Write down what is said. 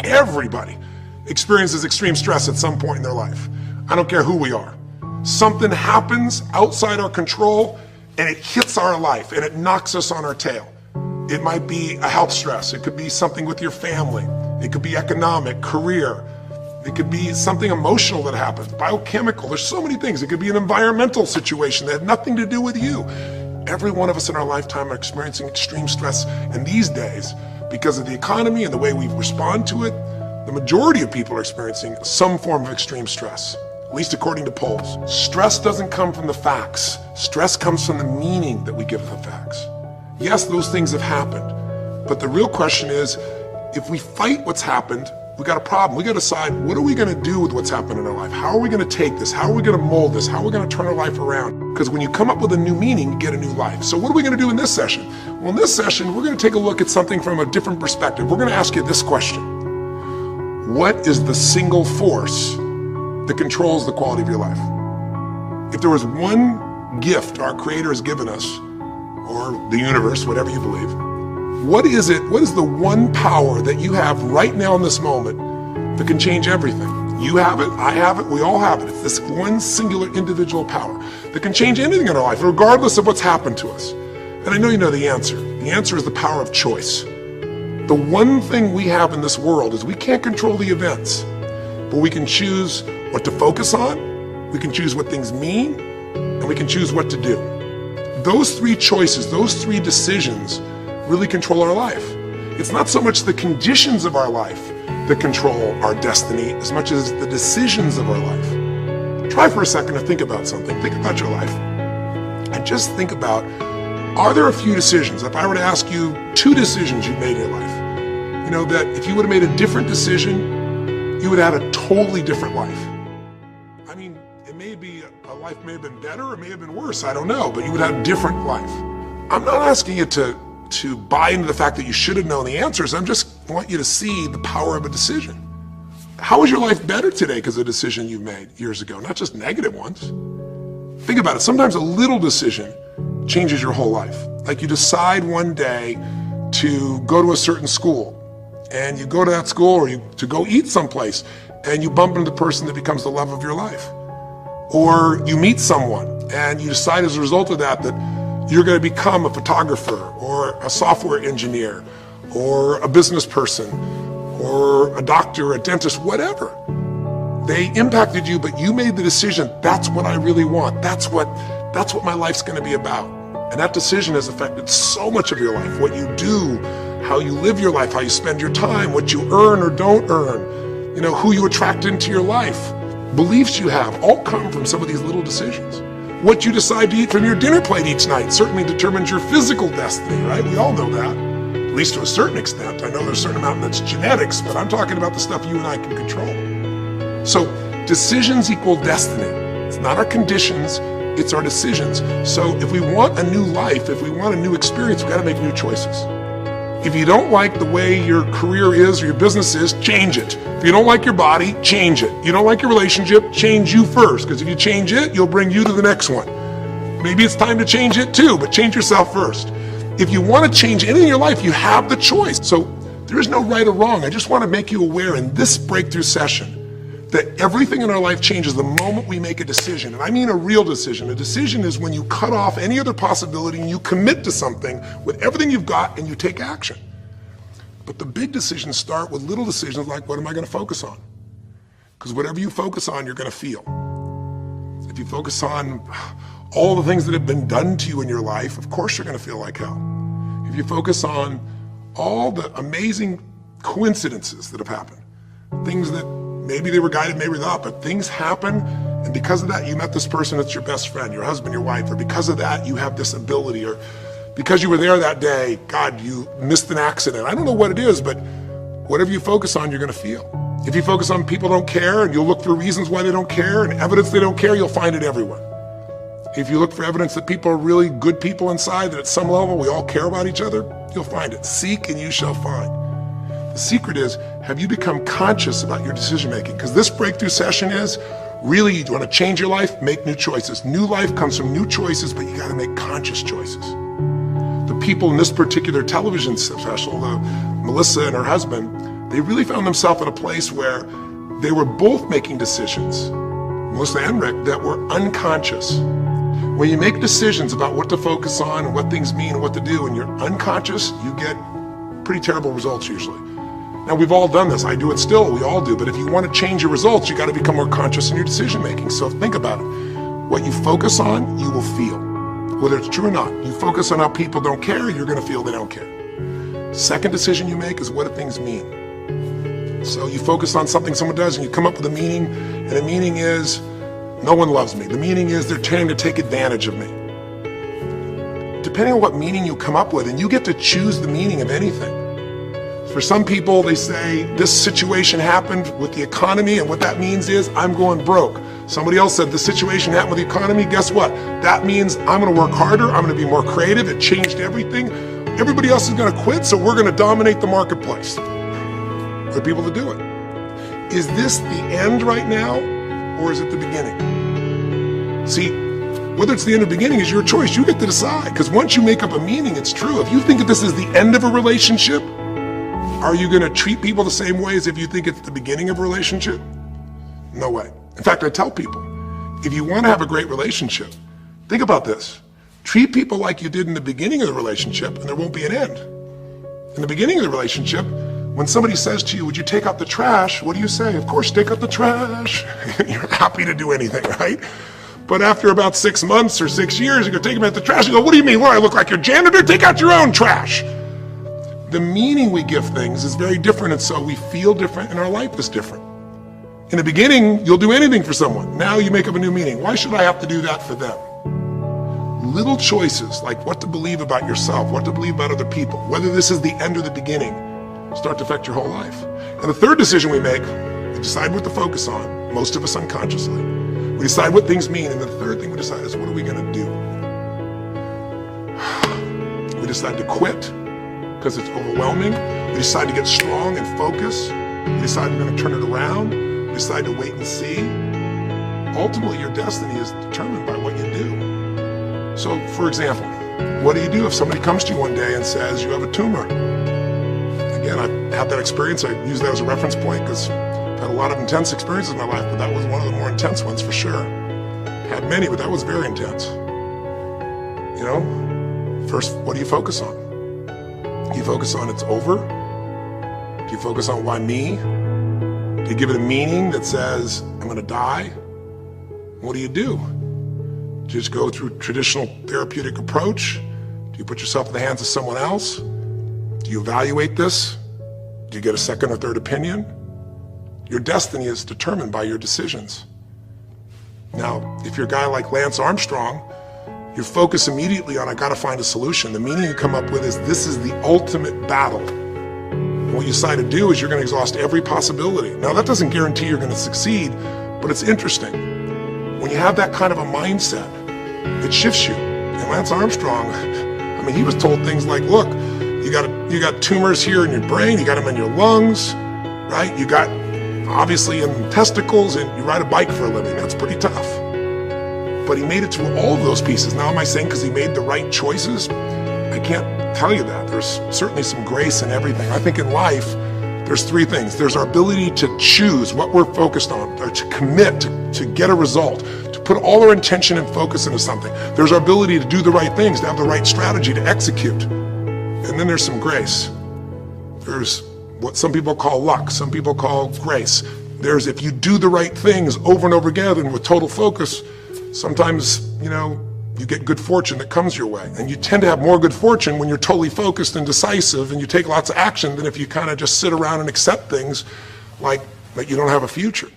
Everybody experiences extreme stress at some point in their life. I don't care who we are. Something happens outside our control and it hits our life and it knocks us on our tail. It might be a health stress. It could be something with your family. It could be economic, career. It could be something emotional that happens, biochemical. There's so many things. It could be an environmental situation that had nothing to do with you. Every one of us in our lifetime are experiencing extreme stress. And these days, because of the economy and the way we respond to it, the majority of people are experiencing some form of extreme stress, at least according to polls. Stress doesn't come from the facts. Stress comes from the meaning that we give the facts. Yes, those things have happened, but the real question is, if we fight what's happened, we got a problem. We got to decide, what are we going to do with what's happened in our life? How are we going to take this? How are we going to mold this? How are we going to turn our life around? Because when you come up with a new meaning, you get a new life. So what are we going to do in this session? Well, in this session, we're going to take a look at something from a different perspective. We're going to ask you this question. What is the single force that controls the quality of your life? If there was one gift our Creator has given us, or the universe, whatever you believe, what is it? What is the one power that you have right now in this moment that can change everything? You have it, I have it, we all have it. It's this one singular individual power that can change anything in our life, regardless of what's happened to us. And I know you know the answer. The answer is the power of choice. The one thing we have in this world is we can't control the events, but we can choose what to focus on, we can choose what things mean, and we can choose what to do. Those three choices, those three decisions really control our life. It's not so much the conditions of our life that control our destiny as much as the decisions of our life. Try for a second to think about something. Think about your life. And just think about, are there a few decisions? If I were to ask you 2 decisions you've made in your life, you know, that if you would have made a different decision, you would have had a totally different life. I mean, it may be, a life may have been better or may have been worse, I don't know, but you would have a different life. I'm not asking you to buy into the fact that you should have known the answers. I just want you to see the power of a decision. How is your life better today because of a decision you made years ago, not just negative ones? Think about it. Sometimes a little decision changes your whole life. Like you decide one day to go to a certain school, and you go to that school, or to go eat someplace, and you bump into the person that becomes the love of your life. Or you meet someone, and you decide as a result of that you're going to become a photographer or a software engineer or a business person or a doctor, a dentist, whatever. They impacted you, but you made the decision, that's what I really want. That's what my life's going to be about. And that decision has affected so much of your life, what you do, how you live your life, how you spend your time, what you earn or don't earn, you know, who you attract into your life. Beliefs you have all come from some of these little decisions. What you decide to eat from your dinner plate each night certainly determines your physical destiny, right? We all know that, at least to a certain extent. I know there's a certain amount that's genetics, but I'm talking about the stuff you and I can control. So decisions equal destiny. It's not our conditions, it's our decisions. So if we want a new life, if we want a new experience, we've got to make new choices. If you don't like the way your career is or your business is, change it. If you don't like your body, change it. You don't like your relationship, change you first, because if you change it, you'll bring you to the next one. Maybe it's time to change it too, but change yourself first. If you want to change anything in your life, you have the choice. So there is no right or wrong. I just want to make you aware in this breakthrough session that everything in our life changes the moment we make a decision. And I mean a real decision. A decision is when you cut off any other possibility and you commit to something with everything you've got and you take action. But the big decisions start with little decisions like, what am I going to focus on? Because whatever you focus on, you're going to feel. If you focus on all the things that have been done to you in your life, of course you're going to feel like hell. If you focus on all the amazing coincidences that have happened, things that maybe they were guided, maybe not, but things happen, and because of that, you met this person that's your best friend, your husband, your wife, or because of that, you have this ability, or because you were there that day, God, you missed an accident. I don't know what it is, but whatever you focus on, you're going to feel. If you focus on people don't care, and you'll look for reasons why they don't care, and evidence they don't care, you'll find it everywhere. If you look for evidence that people are really good people inside, that at some level we all care about each other, you'll find it. Seek and you shall find. The secret is, have you become conscious about your decision making? Because this breakthrough session is, really, you want to change your life, make new choices. New life comes from new choices, but you got to make conscious choices. The people in this particular television special, Melissa and her husband, they really found themselves in a place where they were both making decisions, Melissa and Rick, that were unconscious. When you make decisions about what to focus on and what things mean and what to do, and you're unconscious, you get pretty terrible results usually. Now, we've all done this. I do it still. We all do. But if you want to change your results, you got to become more conscious in your decision making. So think about it. What you focus on, you will feel. Whether it's true or not. You focus on how people don't care, you're going to feel they don't care. Second decision you make is what do things mean. So you focus on something someone does and you come up with a meaning, and the meaning is no one loves me. The meaning is they're trying to take advantage of me. Depending on what meaning you come up with, and you get to choose the meaning of anything. For some people, they say this situation happened with the economy, and what that means is I'm going broke. Somebody else said the situation happened with the economy. Guess what? That means I'm going to work harder. I'm going to be more creative. It changed everything. Everybody else is going to quit, so we're going to dominate the marketplace. There are people that do it. Is this the end right now, or is it the beginning? See, whether it's the end or beginning is your choice. You get to decide, because once you make up a meaning, it's true. If you think that this is the end of a relationship, are you going to treat people the same way as if you think it's the beginning of a relationship? No way. In fact, I tell people, if you want to have a great relationship, think about this. Treat people like you did in the beginning of the relationship, and there won't be an end. In the beginning of the relationship, when somebody says to you, would you take out the trash? What do you say? Of course, take out the trash. You're happy to do anything, right? But after about 6 months or 6 years, you go take them out the trash. You go, what do you mean? What, I look like your janitor? Take out your own trash. The meaning we give things is very different, and so we feel different, and our life is different. In the beginning, you'll do anything for someone. Now you make up a new meaning. Why should I have to do that for them? Little choices, like what to believe about yourself, what to believe about other people, whether this is the end or the beginning, start to affect your whole life. And the third decision we make, we decide what to focus on, most of us unconsciously. We decide what things mean, and the third thing we decide is what are we going to do? We decide to quit, because it's overwhelming. We decide to get strong and focus. We decide we're going to turn it around. We decide to wait and see. Ultimately, your destiny is determined by what you do. So, for example, what do you do if somebody comes to you one day and says you have a tumor? Again, I've had that experience. I use that as a reference point because I've had a lot of intense experiences in my life, but that was one of the more intense ones for sure. Had many, but that was very intense. You know, first, what do you focus on? Do you focus on it's over? Do you focus on why me? Do you give it a meaning that says, I'm going to die? What do? Do you just go through traditional therapeutic approach? Do you put yourself in the hands of someone else? Do you evaluate this? Do you get a second or third opinion? Your destiny is determined by your decisions. Now, if you're a guy like Lance Armstrong, you focus immediately on, I gotta find a solution. The meaning you come up with is, this is the ultimate battle. And what you decide to do is you're gonna exhaust every possibility. Now that doesn't guarantee you're gonna succeed, but it's interesting. When you have that kind of a mindset, it shifts you. And Lance Armstrong, I mean, he was told things like, look, you got tumors here in your brain, you got them in your lungs, right? You got obviously in testicles, and you ride a bike for a living. That's pretty tough. But he made it through all of those pieces. Now, am I saying because he made the right choices? I can't tell you that. There's certainly some grace in everything. I think in life, there's three things. There's our ability to choose what we're focused on, or to commit, to get a result, to put all our intention and focus into something. There's our ability to do the right things, to have the right strategy, to execute. And then there's some grace. There's what some people call luck, some people call grace. There's if you do the right things over and over again and with total focus, sometimes, you know, you get good fortune that comes your way. And you tend to have more good fortune when you're totally focused and decisive and you take lots of action than if you kind of just sit around and accept things like that you don't have a future.